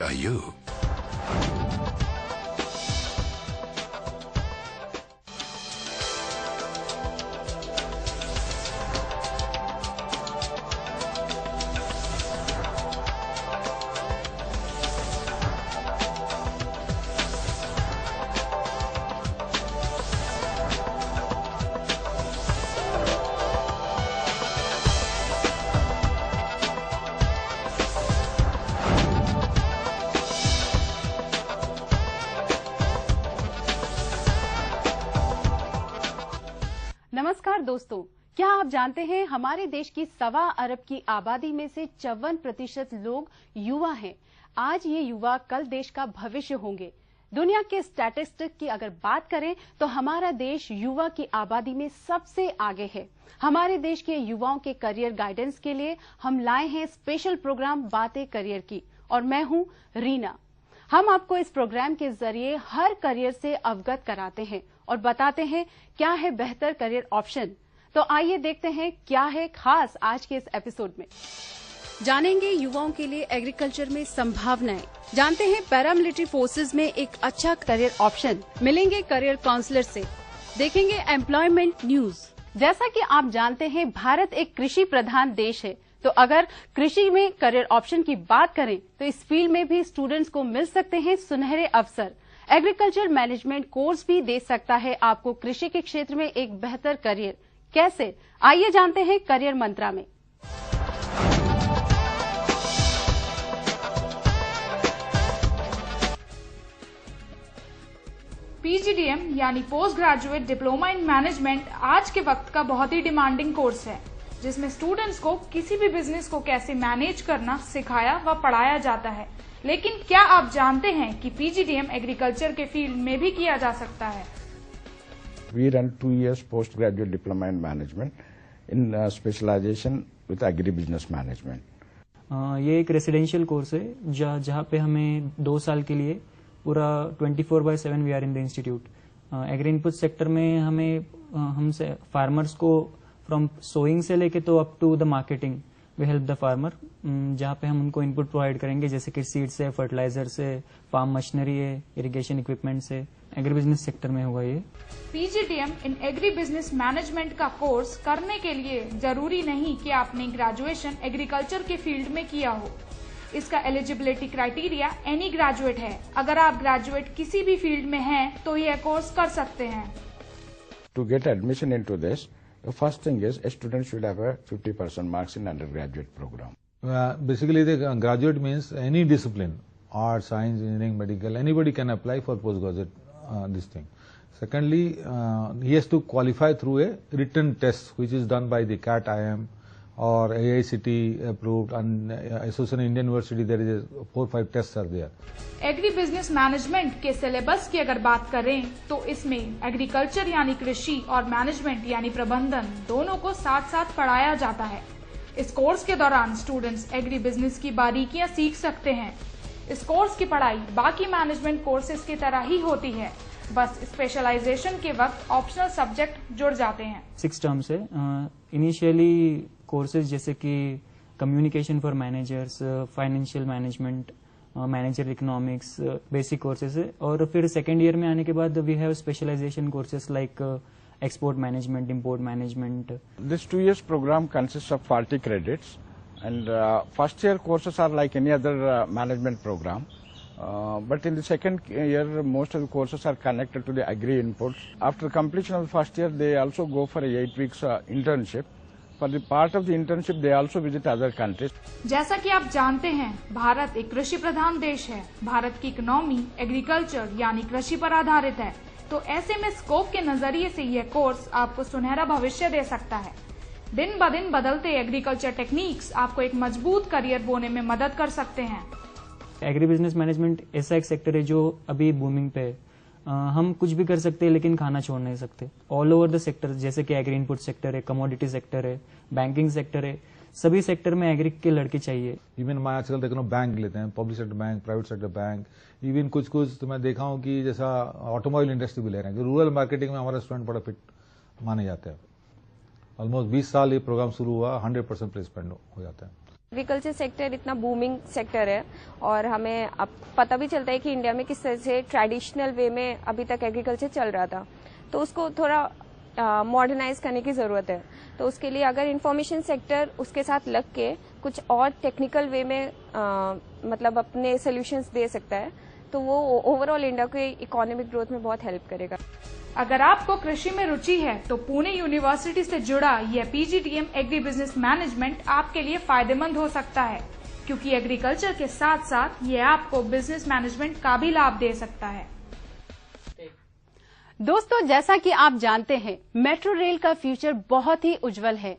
are you? नमस्कार दोस्तों, क्या आप जानते हैं हमारे देश की 1.25 अरब की आबादी में से 54% लोग युवा हैं। आज ये युवा कल देश का भविष्य होंगे। दुनिया के स्टैटिस्टिक की अगर बात करें तो हमारा देश युवा की आबादी में सबसे आगे है। हमारे देश के युवाओं के करियर गाइडेंस के लिए हम लाए हैं स्पेशल प्रोग्राम बातें करियर की, और मैं हूं रीना। हम आपको इस प्रोग्राम के जरिए हर करियर से अवगत कराते हैं और बताते हैं क्या है बेहतर करियर ऑप्शन। तो आइए देखते हैं क्या है खास आज के इस एपिसोड में। जानेंगे युवाओं के लिए एग्रीकल्चर में संभावनाएं, जानते हैं पैरामिलिट्री फोर्सेज में एक अच्छा करियर ऑप्शन, मिलेंगे करियर काउंसलर से, देखेंगे एम्प्लॉयमेंट न्यूज। जैसा कि आप जानते हैं भारत एक कृषि प्रधान देश है, तो अगर कृषि में करियर ऑप्शन की बात करें तो इस फील्ड में भी स्टूडेंट्स को मिल सकते हैं सुनहरे अवसर। एग्रीकल्चर मैनेजमेंट कोर्स भी दे सकता है आपको कृषि के क्षेत्र में एक बेहतर करियर। कैसे, आइए जानते हैं करियर मंत्रा में। पीजीडीएम यानी post graduate diploma in management आज के वक्त का बहुत ही डिमांडिंग कोर्स है, जिसमें स्टूडेंट्स को किसी भी बिजनेस को कैसे मैनेज करना सिखाया व पढ़ाया जाता है। लेकिन क्या आप जानते हैं कि पीजीडीएम एग्रीकल्चर के फील्ड में भी किया जा सकता है? We run 2 years postgraduate diploma in management in specialization with agribusiness management. ये एक रेसिडेंशियल कोर्स है जहाँ पे हमें 2 साल के लिए पूरा 24/7 we are in the institute. Agri input sector में हमसे फार्मर्स को फ्रॉम सोइंग से लेके तो up to the marketing we help the farmer, जहाँ पे हम उनको इनपुट प्रोवाइड करेंगे, जैसे कि सीड से, फर्टिलाइजर से, फार्म मशीनरी है, इरिगेशन इक्विपमेंट से। एग्री बिजनेस सेक्टर में होगा ये। पीजीडीएम इन एग्री बिजनेस मैनेजमेंट का कोर्स करने के लिए जरूरी नहीं कि आपने ग्रेजुएशन एग्रीकल्चर के फील्ड में किया हो। इसका एलिजिबिलिटी क्राइटेरिया एनी ग्रेजुएट है। अगर आप ग्रेजुएट किसी भी फील्ड में हैं तो यह कोर्स कर सकते हैं। To get admission into this, the first thing is a student should have a 50% marks in undergraduate program. Basically, the graduate means any discipline, art, science, engineering, medical, anybody can apply for postgraduate this thing. Secondly, he has to qualify through a written test which is done by the CAT IM or AICT approved, and Association Indian University there is 4-5 tests are there. Agri business management के syllabus की अगर बात करें तो इसमें agriculture यानी कृषि और मैनेजमेंट यानी प्रबंधन दोनों को साथ साथ पढ़ाया जाता है। इस कोर्स के दौरान स्टूडेंट्स एग्री बिजनेस की बारीकियां सीख सकते हैं। इस कोर्स की पढ़ाई बाकी मैनेजमेंट कोर्सेज की तरह ही होती है, बस स्पेशलाइजेशन के वक्त ऑप्शनल सब्जेक्ट जुड़ जाते हैं। 6 टर्म्स है। इनिशियली कोर्सेज जैसे कि communication for managers, financial management, manager economics, basic courses है। और फिर सेकेंड ईयर में आने के बाद we have specialization courses like export management, import management. This 2 years program consists of 40 credits, and first year courses are like any other management program. But in the second year, most of the courses are connected to the agri inputs. After completion of the first year, they also go for a 8 weeks internship. For the part of the internship, they also visit other countries. जैसा कि आप जानते हैं, भारत एक कृषि प्रधान देश है। भारत की इकोनॉमी एग्रीकल्चर यानी कृषि पर आधारित है, तो ऐसे में स्कोप के नजरिए से यह कोर्स आपको सुनहरा भविष्य दे सकता है। दिन ब दिन बदलते एग्रीकल्चर टेक्निक्स आपको एक मजबूत करियर बोने में मदद कर सकते हैं। एग्री बिजनेस मैनेजमेंट ऐसा एक सेक्टर है जो अभी बूमिंग पे है। हम कुछ भी कर सकते हैं लेकिन खाना छोड़ नहीं सकते। ऑल ओवर द सेक्टर, जैसे कि एग्री इनपुट सेक्टर है, कमोडिटी सेक्टर है, बैंकिंग सेक्टर है, सभी सेक्टर में एग्री के लड़के चाहिए। इवन मैं आजकल देखो बैंक लेते हैं, public sector bank, private sector bank, even कुछ तो मैं देखा हूँ कि जैसा ऑटोमोबाइल इंडस्ट्री भी ले रहे हैं कि रूरल मार्केटिंग में हमारा स्टूडेंट बड़ा फिट माने जाते हैं। ऑलमोस्ट 20 साल ये प्रोग्राम शुरू हुआ, 100% प्लेसमेंट हो जाता है। एग्रीकल्चर सेक्टर इतना बूमिंग सेक्टर है और हमें अब पता भी चलता है कि इंडिया में किस तरह से ट्रेडिशनल वे में अभी तक एग्रीकल्चर चल रहा था, तो उसको थोड़ा मॉडर्नाइज करने की ज़रूरत है। तो उसके लिए अगर इंफॉर्मेशन सेक्टर उसके साथ लग के कुछ और टेक्निकल वे में मतलब अपने सोल्यूशंस दे सकता है, तो वो ओवरऑल इंडिया के इकोनॉमिक ग्रोथ में बहुत हेल्प करेगा। अगर आपको कृषि में रुचि है तो पुणे यूनिवर्सिटी से जुड़ा यह PGDM एग्री बिजनेस मैनेजमेंट आपके लिए फायदेमंद हो सकता है, क्योंकि एग्रीकल्चर के साथ साथ ये आपको बिजनेस मैनेजमेंट का भी लाभ दे सकता है। दोस्तों, जैसा कि आप जानते हैं, मेट्रो रेल का फ्यूचर बहुत ही उज्जवल है।